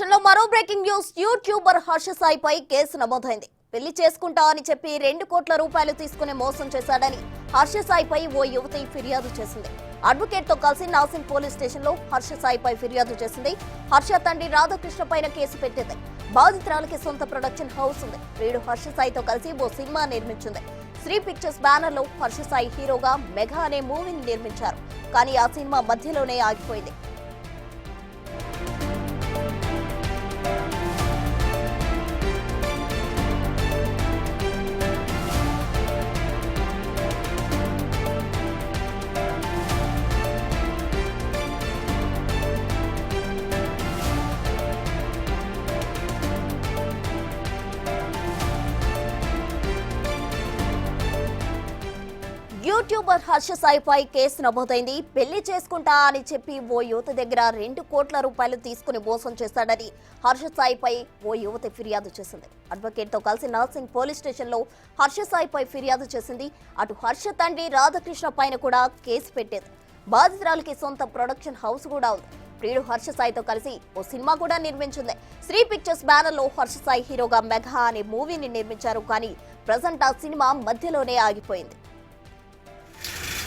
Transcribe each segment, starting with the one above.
మరో breaking news. YouTuber Harsha సాయిపై కేసు నమోదైంది. పెళ్లి చేసుకుంటా అని చెప్పి 2 కోట్ల రూపాయలు తీసుకుని మోసం చేశాడని హర్ష సాయిపై ఓ యువతి ఫిర్యాదు చేసింది. అడ్వకేట్ తో కలిసి నాసింగ్ పోలీస్ స్టేషన్ లో హర్ష సాయిపై ఫిర్యాదు చేసింది. హర్ష తండ్రి రాధాకృష్ణ పైన కేసు పెట్టింది. బాధితురాలకి సొంత ప్రొడక్షన్ హౌస్ ఉంది. వీడు హర్ష సాయితో కలిసి ఓ సినిమా నిర్మించింది. శ్రీ పిక్చర్స్ బ్యానర్ లో హర్ష సాయి హీరోగా మెగా అనే మూవీని నిర్మించారు. కానీ ఆ సినిమా మధ్యలోనే ఆగిపోయింది. యూట్యూబర్ హర్ష సాయిపై కేసు నమోదైంది. పెళ్లి చేసుకుంటా అని చెప్పి ఓ యువతి దగ్గర 2 కోట్ల రూపాయలు తీసుకుని మోసం చేశాడని హర్ష సాయిపై ఓ యువతి ఫిర్యాదు చేసింది. అడ్వకేట్ తో కలిసి నాసింగ్ పోలీస్ స్టేషన్ లో హర్ష సాయిపై ఫిర్యాదు చేసింది. అటు హర్ష తండ్రి రాధాకృష్ణ పైన కూడా కేసు పెట్టేది. బాధితురాలకి సొంత ప్రొడక్షన్ హౌస్ కూడా ఉంది. ప్రియుడు హర్ష సాయితో కలిసి ఓ సినిమా కూడా నిర్మించింది. శ్రీ పిక్చర్స్ బ్యానర్ లో హర్ష సాయి హీరోగా మెగా అనే మూవీని నిర్మించారు. కానీ ప్రజెంట్ ఆ సినిమా మధ్యలోనే ఆగిపోయింది.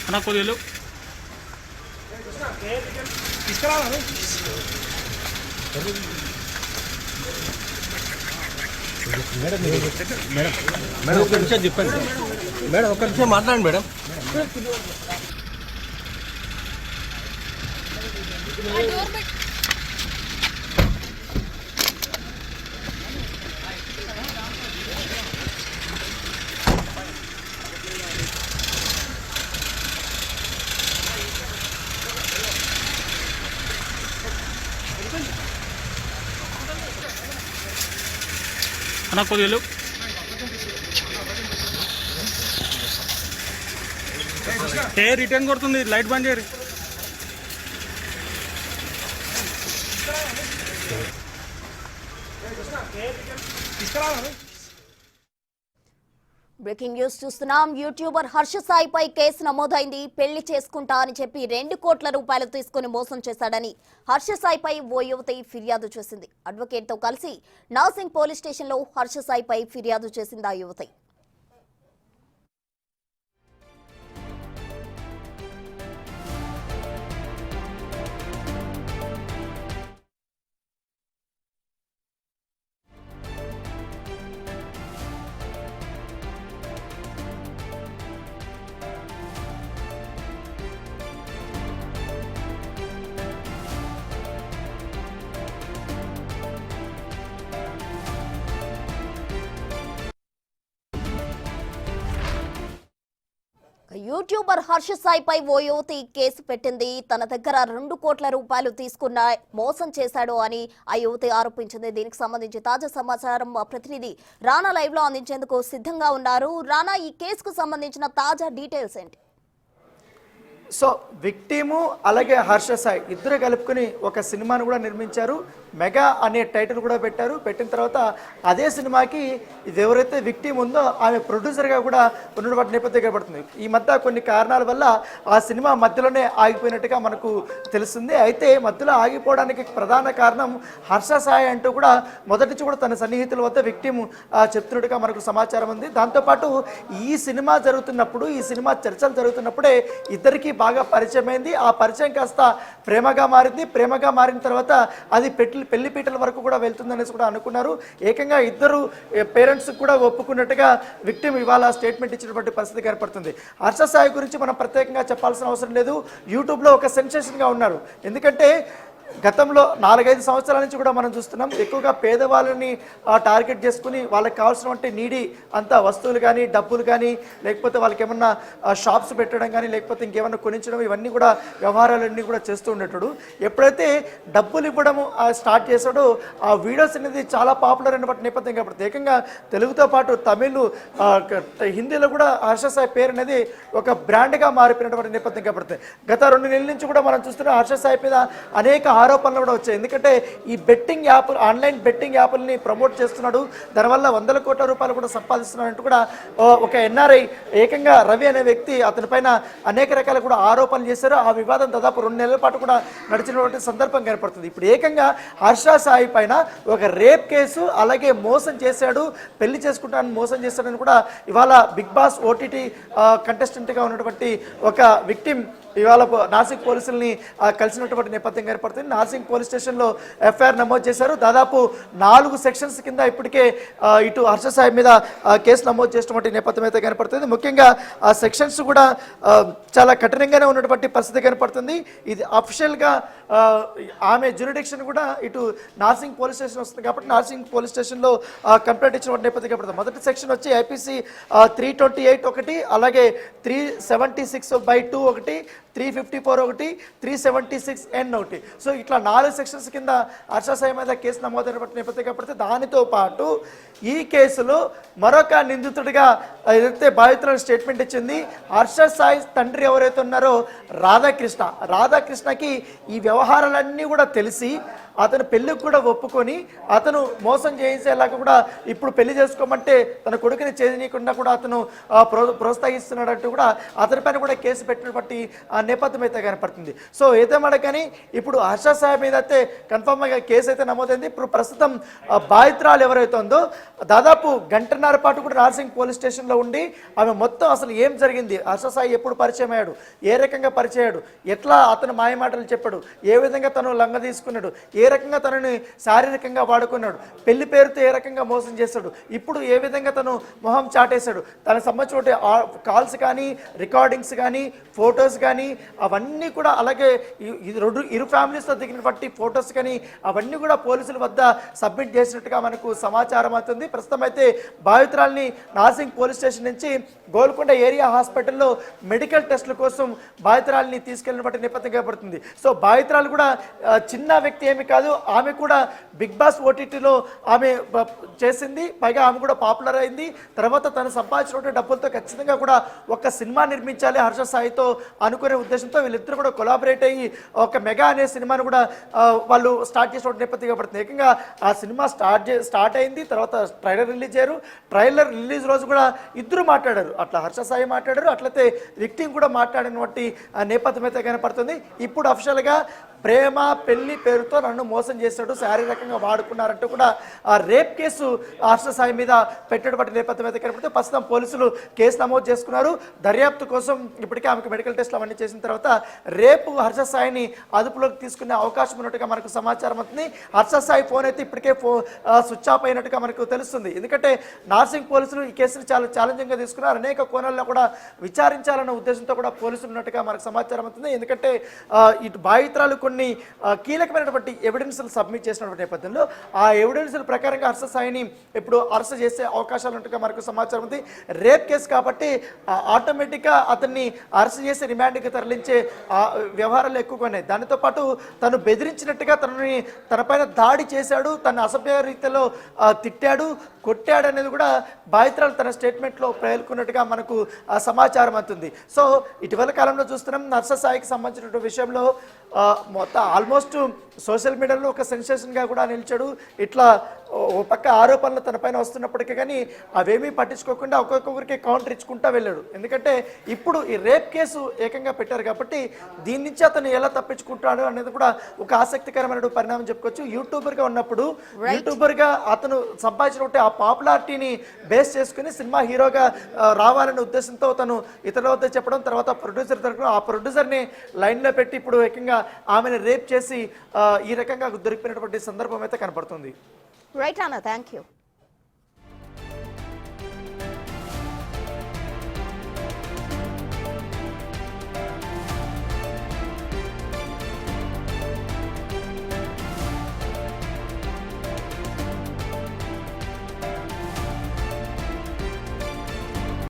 అన్నా కొద్దిగా మేడం ఒక నిమిషం చెప్పండి మేడం, ఒక నిమిషం మాట్లాడండి మేడం. అన్నా కొద్దిగా రిటర్న్ కొడుతుంది, లైట్ బంద్ చేయరు. బ్రేకింగ్ న్యూస్ చూస్తున్నాం. యూట్యూబర్ హర్ష సాయిపై కేసు నమోదైంది. పెళ్లి చేసుకుంటా అని చెప్పి 2 కోట్ల రూపాయలు తీసుకుని మోసం చేశాడని హర్ష సాయిపై ఓ యువతి ఫిర్యాదు చేసింది. అడ్వకేట్ తో కలిసి నాసింగ్ పోలీస్ స్టేషన్ లో హర్ష సాయిపై ఫిర్యాదు చేసింది ఆ యువతి. యూట్యూబర్ హర్ష సాయిపై ఓ యువతి కేసు పెట్టింది. తన దగ్గర 2 కోట్ల రూపాయలు తీసుకున్న మోసం చేశాడు అని ఆ యువతి ఆరోపించింది. దీనికి సంబంధించి తాజా సమాచారం మా ప్రతినిధి రానా లైవ్ లో అందించేందుకు సిద్ధంగా ఉన్నారు. రానా, ఈ కేసుకు సంబంధించిన తాజా డీటెయిల్స్ ఏంటి? సో విక్టిము అలాగే హర్ష సాయి ఇద్దరు కలుపుకొని ఒక సినిమాను కూడా నిర్మించారు. మెగా అనే టైటిల్ కూడా పెట్టారు. పెట్టిన తర్వాత అదే సినిమాకి ఇది ఎవరైతే విక్టిమ్ ఉందో ఆమె ప్రొడ్యూసర్గా కూడా ఉన్నటువంటి నేపథ్యం కనబడుతుంది. ఈ మధ్య కొన్ని కారణాల వల్ల ఆ సినిమా మధ్యలోనే ఆగిపోయినట్టుగా మనకు తెలుస్తుంది. అయితే మధ్యలో ఆగిపోవడానికి ప్రధాన కారణం హర్ష సాయి అంటూ కూడా మొదటి నుంచి కూడా తన సన్నిహితుల వద్ద విక్టిమ్ చెప్తున్నట్టుగా మనకు సమాచారం ఉంది. దాంతోపాటు ఈ సినిమా జరుగుతున్నప్పుడు, ఈ సినిమా చర్చలు జరుగుతున్నప్పుడే ఇద్దరికి బాగా పరిచయం అయింది. ఆ పరిచయం కాస్త ప్రేమగా మారింది. ప్రేమగా మారిన తర్వాత అది పెళ్లి పీటల వరకు కూడా వెళ్తుందనేసి కూడా అనుకున్నారు. ఏకంగా ఇద్దరు పేరెంట్స్ కూడా ఒప్పుకున్నట్టుగా విక్టిమ్ ఇవాళ స్టేట్మెంట్ ఇచ్చినటువంటి పరిస్థితి ఏర్పడుతుంది. హర్ష సాయి గురించి మనం ప్రత్యేకంగా చెప్పాల్సిన అవసరం లేదు. యూట్యూబ్లో ఒక సెన్సేషన్గా ఉన్నారు. ఎందుకంటే గతంలో 4-5 సంవత్సరాల నుంచి కూడా మనం చూస్తున్నాం ఎక్కువగా పేదవాళ్ళని టార్గెట్ చేసుకుని వాళ్ళకి కావాల్సినటువంటి నీడి అంత వస్తువులు కానీ డబ్బులు కానీ లేకపోతే వాళ్ళకి ఏమన్నా షాప్స్ పెట్టడం కానీ లేకపోతే ఇంకేమన్నా కొనించడం ఇవన్నీ కూడా వ్యవహారాలన్నీ కూడా చేస్తూ ఉండేటాడు. ఎప్పుడైతే డబ్బులు ఇవ్వడం స్టార్ట్ చేశాడో ఆ వీడియోస్ అనేది చాలా పాపులర్ అయినటువంటి నేపథ్యం కాబట్టి ఏకంగా తెలుగుతో పాటు తమిళ్ హిందీలో కూడా హర్ష సాయి పేరు అనేది ఒక బ్రాండ్గా మారిపోయినటువంటి నేపథ్యం కాబట్టి గత 2 నెలల నుంచి కూడా మనం చూస్తున్నాం హర్ష సాయి మీద అనేక ఆరోపణలు కూడా వచ్చాయి. ఎందుకంటే ఈ బెట్టింగ్ యాప్, ఆన్లైన్ బెట్టింగ్ యాప్ని ప్రమోట్ చేస్తున్నాడు, దానివల్ల 100 కోట్ల రూపాయలు కూడా సంపాదిస్తున్నాడు అంటూ కూడా ఒక ఎన్ఆర్ఐ ఏకంగా రవి అనే వ్యక్తి అతని పైన అనేక రకాల కూడా ఆరోపణలు చేశారు. ఆ వివాదం దాదాపు 2 నెలల పాటు కూడా నడిచినటువంటి సందర్భం కనపడుతుంది. ఇప్పుడు ఏకంగా హర్ష సాయి పైన ఒక రేప్ కేసు, అలాగే మోసం చేశాడు, పెళ్లి చేసుకుంటానని మోసం చేశాడని కూడా ఇవాళ బిగ్ బాస్ ఓటీటీ కంటెస్టెంట్గా ఉన్నటువంటి ఒక విక్టిమ్ ఇవాళ నాసిక్ పోలీసుల్ని కలిసినటువంటి నేపథ్యం ఏర్పడుతుంది. నాసిక్ పోలీస్ స్టేషన్లో ఎఫ్ఐఆర్ నమోదు చేశారు. దాదాపు 4 సెక్షన్స్ కింద ఇప్పటికే ఇటు హర్ష సాయి మీద కేసు నమోదు చేసినటువంటి నేపథ్యం అయితే కనపడుతుంది. ముఖ్యంగా ఆ సెక్షన్స్ కూడా చాలా కఠినంగానే ఉన్నటువంటి పరిస్థితి కనపడుతుంది. ఇది అఫిషియల్గా ఆమె జ్యూరిడిక్షన్ కూడా ఇటు నార్సింగ్ పోలీస్ స్టేషన్ వస్తుంది కాబట్టి నార్సింగ్ పోలీస్ స్టేషన్లో కంప్లైంట్ ఇచ్చినటువంటి నేపథ్యం కనపడుతుంది. మొదటి సెక్షన్ వచ్చి ఐపీసీ 328 ఒకటి, అలాగే 376/2 ఒకటి, 354 ఒకటి, 376N ఒకటి. సో ఇట్లా 4 సెక్షన్స్ కింద హర్ష సాయి మీద కేసు నమోదైన నేపథ్యం కాబట్టి దానితో పాటు ఈ కేసులో మరొక నిందితుడిగా ఏదైతే బాధితులను స్టేట్మెంట్ ఇచ్చింది హర్ష సాయి తండ్రి ఎవరైతే ఉన్నారో రాధాకృష్ణకి ఈ వ్యవహారాలన్నీ కూడా తెలిసి అతను పెళ్ళికి కూడా ఒప్పుకొని అతను మోసం చేయించేలాగా కూడా ఇప్పుడు పెళ్లి చేసుకోమంటే తన కొడుకుని చేయనీయకుండా కూడా అతను ప్రోత్సహిస్తున్నాడంటూ కూడా అతనిపైన కూడా కేసు పెట్టినటువంటి నేపథ్యం అయితే కనపడుతుంది. సో ఏదేమన్నా కానీ ఇప్పుడు హర్ష సాయి మీద అయితే కన్ఫర్మ్గా కేసు అయితే నమోదైంది. ఇప్పుడు ప్రస్తుతం బాధితురాలు ఎవరైతే ఉందో దాదాపు 1.5 గంటల పాటు కూడా నార్సింగ్ పోలీస్ స్టేషన్లో ఉండి ఆమె మొత్తం అసలు ఏం జరిగింది, హర్ష సాయి ఎప్పుడు పరిచయం అయ్యాడు, ఏ రకంగా పరిచయం అయ్యాడు, ఎట్లా అతను మాయమాటలు చెప్పాడు, ఏ విధంగా తను లంగ తీసుకున్నాడు, ఏ రకంగా తనని శారీరకంగా వాడుకున్నాడు, పెళ్లి పేరుతో ఏ రకంగా మోసం చేశాడు, ఇప్పుడు ఏ విధంగా తను మొహం చాటేశాడు, తనకు సంబంధించిన కాల్స్ కానీ రికార్డింగ్స్ కానీ ఫొటోస్ కానీ అవన్నీ కూడా, అలాగే ఇరు ఫ్యామిలీస్తో దిగినటువంటి ఫొటోస్ కానీ అవన్నీ కూడా పోలీసుల వద్ద సబ్మిట్ చేసినట్టుగా మనకు సమాచారం అవుతుంది. ప్రస్తుతం అయితే బాధితురాల్ని నార్సింగ్ పోలీస్ స్టేషన్ నుంచి గోల్కొండ ఏరియా హాస్పిటల్లో మెడికల్ టెస్టుల కోసం బాధితురాల్ని తీసుకెళ్లినటువంటి నేపథ్యం కనబడుతుంది. సో బాధితురాలు కూడా చిన్న వ్యక్తి ఏమి కాదు, ఆమె కూడా బిగ్ బాస్ ఓటీటీలో ఆమె చేసింది, పైగా ఆమె కూడా పాపులర్ అయింది. తర్వాత తను సంపాదించినటువంటి డబ్బులతో ఖచ్చితంగా కూడా ఒక సినిమా నిర్మించాలి హర్ష సాయితో అనుకునే ఉద్దేశంతో వీళ్ళిద్దరు కూడా కొలాబరేట్ అయ్యి ఒక మెగా అనే సినిమాను కూడా వాళ్ళు స్టార్ట్ చేసినటువంటి నేపథ్యం కనబడుతుంది. ఏకంగా ఆ సినిమా స్టార్ట్ అయింది, తర్వాత ట్రైలర్ రిలీజ్ అయ్యారు. ట్రైలర్ రిలీజ్ రోజు కూడా ఇద్దరు మాట్లాడారు, అట్లా హర్ష సాయి మాట్లాడారు, అట్లయితే విక్టిమ్ కూడా మాట్లాడినటువంటి నేపథ్యం అయితే కనపడుతుంది. ఇప్పుడు అఫిషియల్గా ప్రేమ పెళ్లి పేరుతో నన్ను మోసం చేశాడు, శారీరకంగా వాడుకున్నారంటూ కూడా ఆ రేప్ కేసు హర్ష సాయి మీద పెట్టేటువంటి నేపథ్యం అయితే కనపడుతుంది. ప్రస్తుతం పోలీసులు కేసు నమోదు చేసుకున్నారు. దర్యాప్తు కోసం ఇప్పటికే ఆమెకు మెడికల్ టెస్ట్లు అవన్నీ చేసిన తర్వాత రేపు హర్ష సాయిని అదుపులోకి తీసుకునే అవకాశం ఉన్నట్టుగా మనకు సమాచారం అవుతుంది. హర్ష సాయి ఫోన్ అయితే ఇప్పటికే స్విచ్ ఆఫ్ అయినట్టుగా మనకు తెలుస్తుంది. ఎందుకంటే నార్సింగ్ పోలీసులు ఈ కేసును చాలా ఛాలెంజింగ్గా తీసుకున్నారు. అనేక కోణాల్లో కూడా విచారించాలన్న ఉద్దేశంతో కూడా పోలీసులు ఉన్నట్టుగా మనకు సమాచారం అవుతుంది. ఎందుకంటే ఇటు బాధితురాలు కొన్ని కీలకమైనటువంటి ఎవిడెన్స్లు సబ్మిట్ చేసినటువంటి నేపథ్యంలో ఆ ఎవిడెన్స్ల ప్రకారంగా హర్ష సాయిని ఇప్పుడు అరెస్ట్ చేసే అవకాశాలు ఉన్నట్టుగా మనకు సమాచారం ఉంది. రేప్ కేసు కాబట్టి ఆటోమేటిక్గా అతన్ని అరెస్ట్ చేసి రిమాండ్కి తరలించే వ్యవహారాలు ఎక్కువగా ఉన్నాయి. దానితో పాటు తను బెదిరించినట్టుగా తనపైన దాడి చేశాడు, తన అసభ్య రీతిలో తిట్టాడు, కొట్టాడు అనేది కూడా బాధితురాలు తన స్టేట్మెంట్లో పేర్కొన్నట్టుగా మనకు సమాచారం అవుతుంది. సో ఇటీవల కాలంలో చూస్తున్నాం హర్ష సాయికి సంబంధించిన విషయంలో మొత్తం ఆల్మోస్ట్ సోషల్ మీడియాలో ఒక సెన్సేషన్గా కూడా నిలిచాడు. ఇట్లా ఓ పక్క ఆరోపణలు తనపైన వస్తున్నప్పటికీ కానీ అవేమీ పట్టించుకోకుండా ఒక్కొక్కరికి కౌంటర్ ఇచ్చుకుంటా వెళ్ళాడు. ఎందుకంటే ఇప్పుడు ఈ రేప్ కేసు ఏకంగా పెట్టారు కాబట్టి దీని నుంచి అతను ఎలా తప్పించుకుంటాడు అనేది కూడా ఒక ఆసక్తికరమైన పరిణామం చెప్పుకోవచ్చు. యూట్యూబర్గా ఉన్నప్పుడు యూట్యూబర్గా అతను సంపాదించినటువంటి ఆ పాపులారిటీని బేస్ చేసుకుని సినిమా హీరోగా రావాలనే ఉద్దేశంతో తను ఇతరుల వద్ద చెప్పడం, తర్వాత ప్రొడ్యూసర్ తరపున ఆ ప్రొడ్యూసర్ని లైన్లో పెట్టి ఇప్పుడు ఏకంగా ఆమెను రేప్ చేసి ఈ రకంగా దొరికిపోయినటువంటి సందర్భం అయితే కనపడుతుంది. రైట్ అన్న, థ్యాంక్ యూ.